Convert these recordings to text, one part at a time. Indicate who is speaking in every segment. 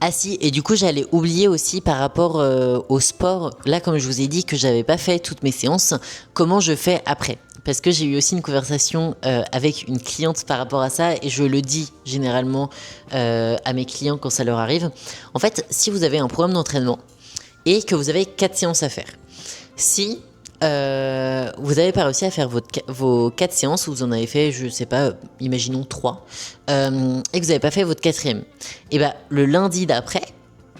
Speaker 1: Ah si, et du coup j'allais oublier aussi par rapport au sport, là comme je vous ai dit que j'avais pas fait toutes mes séances, comment je fais après. Parce que j'ai eu aussi une conversation avec une cliente par rapport à ça et je le dis généralement à mes clients quand ça leur arrive. En fait, si vous avez un programme d'entraînement et que vous avez 4 séances à faire, si vous n'avez pas réussi à faire vos 4 séances, ou vous en avez fait, je sais pas, imaginons 3, et que vous n'avez pas fait votre 4e, et bah le lundi d'après,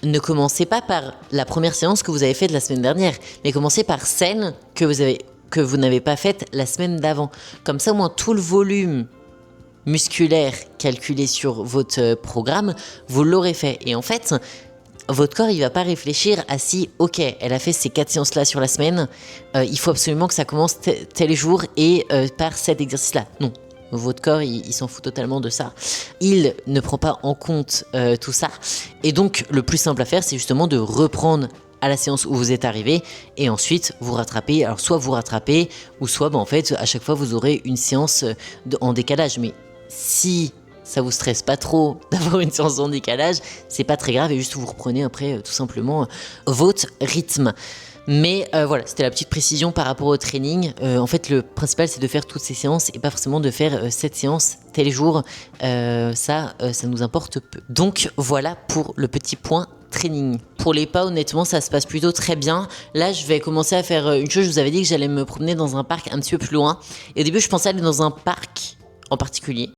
Speaker 1: ne commencez pas par la première séance que vous avez faite la semaine dernière, mais commencez par celle que vous n'avez pas faite la semaine d'avant. Comme ça, au moins, tout le volume musculaire calculé sur votre programme, vous l'aurez fait. Et en fait, votre corps, il va pas réfléchir à si, ok, elle a fait ces 4 séances-là sur la semaine, il faut absolument que ça commence tel jour et par cet exercice-là. Non. Votre corps, il s'en fout totalement de ça. Il ne prend pas en compte tout ça. Et donc, le plus simple à faire, c'est justement de reprendre à la séance où vous êtes arrivé et ensuite vous rattrapez. Alors, soit vous rattrapez, ou soit, en fait, à chaque fois, vous aurez une séance en décalage. Mais si ça vous stresse pas trop d'avoir une séance en décalage, c'est pas très grave et juste vous reprenez après tout simplement votre rythme. Mais voilà, c'était la petite précision par rapport au training. En fait, le principal, c'est de faire toutes ces séances et pas forcément de faire cette séance tel jour. Ça nous importe peu. Donc voilà pour le petit point training. Pour les pas, honnêtement, ça se passe plutôt très bien. Là, je vais commencer à faire une chose. Je vous avais dit que j'allais me promener dans un parc un petit peu plus loin. Et au début, je pensais aller dans un parc en particulier.